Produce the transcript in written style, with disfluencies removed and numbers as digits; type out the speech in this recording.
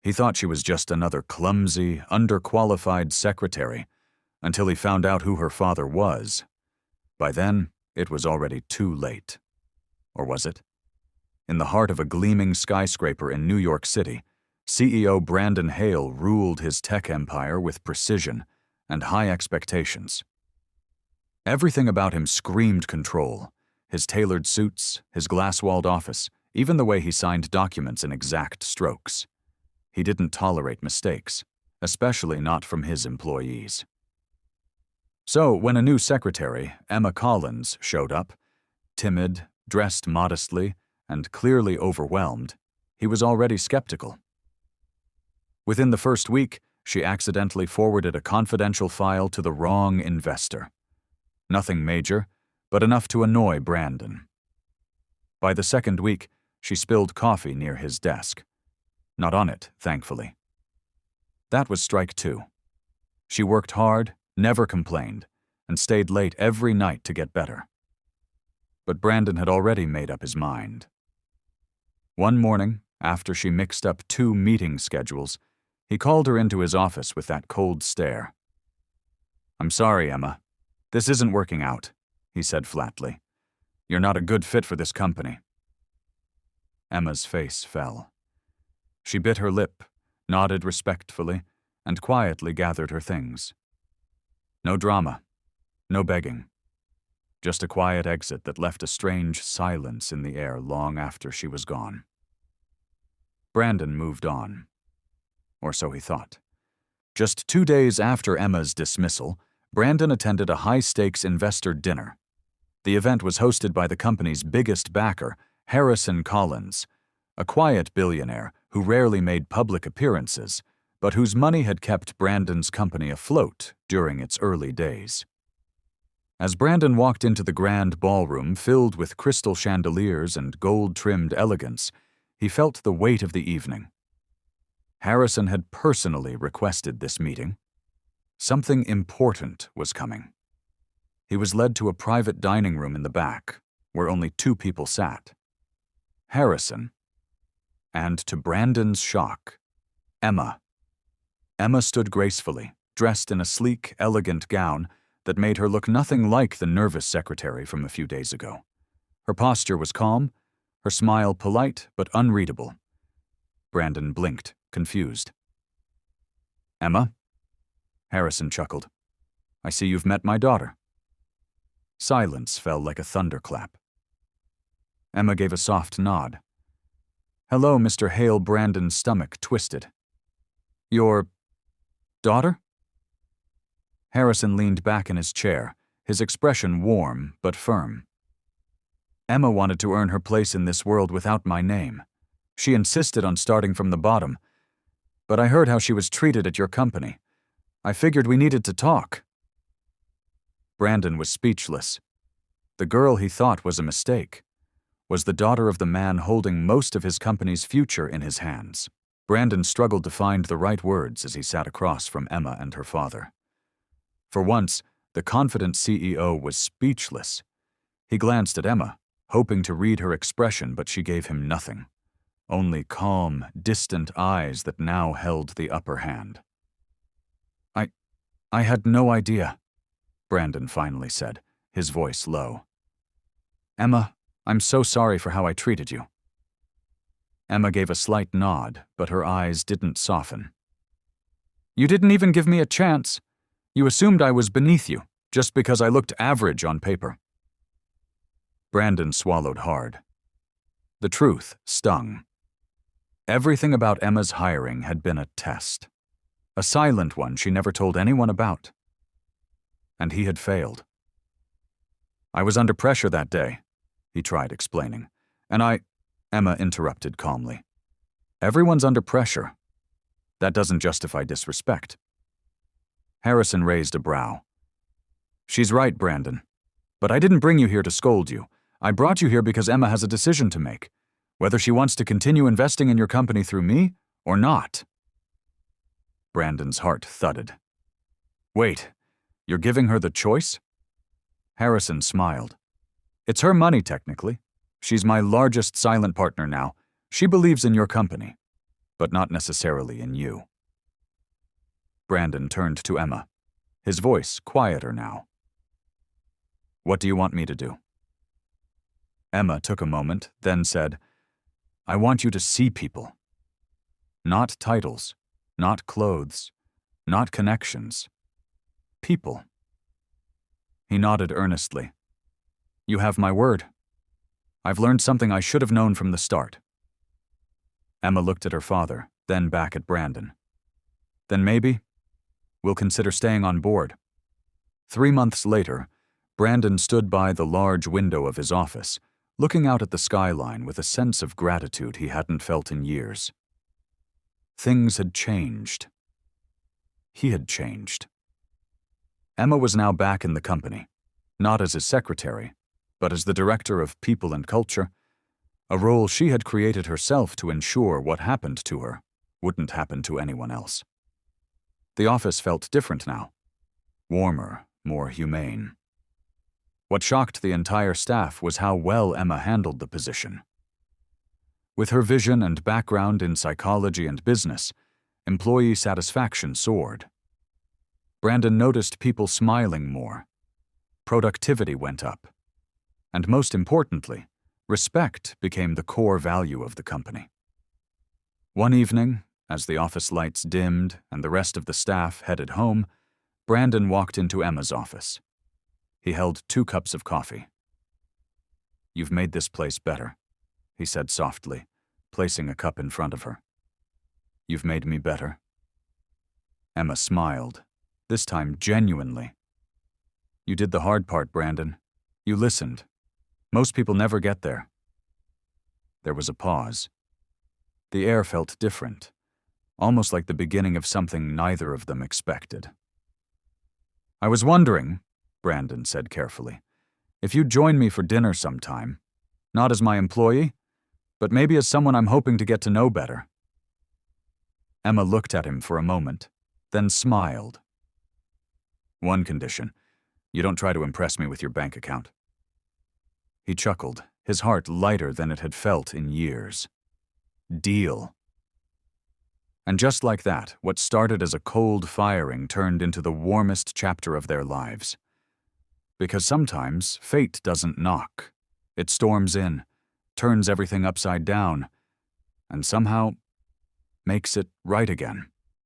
He thought she was just another clumsy, underqualified secretary, until he found out who her father was. By then, it was already too late. Or was it? In the heart of a gleaming skyscraper in New York City, CEO Brandon Hale ruled his tech empire with precision and high expectations. Everything about him screamed control: his tailored suits, his glass-walled office, even the way he signed documents in exact strokes. He didn't tolerate mistakes, especially not from his employees. So, when a new secretary, Emma Collins, showed up, timid, dressed modestly, and clearly overwhelmed, he was already skeptical. Within the first week, she accidentally forwarded a confidential file to the wrong investor. Nothing major, but enough to annoy Brandon. By the second week, she spilled coffee near his desk. Not on it, thankfully. That was strike two. She worked hard, never complained, and stayed late every night to get better. But Brandon had already made up his mind. One morning, after she mixed up 2 meeting schedules, he called her into his office with that cold stare. "I'm sorry, Emma. This isn't working out," he said flatly. "You're not a good fit for this company." Emma's face fell. She bit her lip, nodded respectfully, and quietly gathered her things. No drama, no begging. Just a quiet exit that left a strange silence in the air long after she was gone. Brandon moved on. Or so he thought. Just 2 days after Emma's dismissal, Brandon attended a high-stakes investor dinner. The event was hosted by the company's biggest backer, Harrison Collins, a quiet billionaire who rarely made public appearances, but whose money had kept Brandon's company afloat during its early days. As Brandon walked into the grand ballroom filled with crystal chandeliers and gold-trimmed elegance, he felt the weight of the evening. Harrison had personally requested this meeting. Something important was coming. He was led to a private dining room in the back, where only 2 people sat. Harrison, and to Brandon's shock, Emma. Emma stood gracefully, dressed in a sleek, elegant gown that made her look nothing like the nervous secretary from a few days ago. Her posture was calm, her smile polite but unreadable. Brandon blinked, confused. "Emma?" Harrison chuckled. "I see you've met my daughter." Silence fell like a thunderclap. Emma gave a soft nod. "Hello, Mr. Hale." Brandon's stomach twisted. "Your daughter?" Harrison leaned back in his chair, his expression warm but firm. "Emma wanted to earn her place in this world without my name. She insisted on starting from the bottom. But I heard how she was treated at your company. I figured we needed to talk." Brandon was speechless. The girl he thought was a mistake was the daughter of the man holding most of his company's future in his hands. Brandon struggled to find the right words as he sat across from Emma and her father. For once, the confident CEO was speechless. He glanced at Emma, hoping to read her expression, but she gave him nothing. Only calm, distant eyes that now held the upper hand. I had no idea," Brandon finally said, his voice low. "Emma, I'm so sorry for how I treated you." Emma gave a slight nod, but her eyes didn't soften. "You didn't even give me a chance. You assumed I was beneath you, just because I looked average on paper." Brandon swallowed hard. The truth stung. Everything about Emma's hiring had been a test. A silent one she never told anyone about. And he had failed. "I was under pressure that day," he tried explaining. "And Emma interrupted calmly. "Everyone's under pressure. That doesn't justify disrespect." Harrison raised a brow. "She's right, Brandon. But I didn't bring you here to scold you. I brought you here because Emma has a decision to make, whether she wants to continue investing in your company through me or not." Brandon's heart thudded. "Wait, you're giving her the choice?" Harrison smiled. "It's her money, technically. She's my largest silent partner now. She believes in your company. but not necessarily in you. Brandon turned to Emma, his voice quieter now. What do you want me to do? Emma took a moment, then said, I want you to see people. Not titles, not clothes, not connections. People. He nodded earnestly. You have my word. I've learned something I should have known from the start. Emma looked at her father, then back at Brandon. Then maybe we'll consider staying on board. 3 months later, Brandon stood by the large window of his office, looking out at the skyline with a sense of gratitude he hadn't felt in years. Things had changed. He had changed. Emma was now back in the company, not as his secretary, but as the director of people and culture, a role she had created herself to ensure what happened to her wouldn't happen to anyone else. The office felt different now, warmer, more humane. What shocked the entire staff was how well Emma handled the position. With her vision and background in psychology and business, employee satisfaction soared. Brandon noticed people smiling more. Productivity went up. And most importantly, respect became the core value of the company. One evening, as the office lights dimmed and the rest of the staff headed home, Brandon walked into Emma's office. He held 2 cups of coffee. You've made this place better, he said softly, placing a cup in front of her. You've made me better. Emma smiled, this time genuinely. You did the hard part, Brandon. You listened. Most people never get there. There was a pause. The air felt different, almost like the beginning of something neither of them expected. I was wondering, Brandon said carefully, if you'd join me for dinner sometime, not as my employee, but maybe as someone I'm hoping to get to know better. Emma looked at him for a moment, then smiled. One condition, you don't try to impress me with your bank account. He chuckled, his heart lighter than it had felt in years. Deal. And just like that, what started as a cold firing turned into the warmest chapter of their lives. Because sometimes fate doesn't knock. It storms in, turns everything upside down, and somehow makes it right again.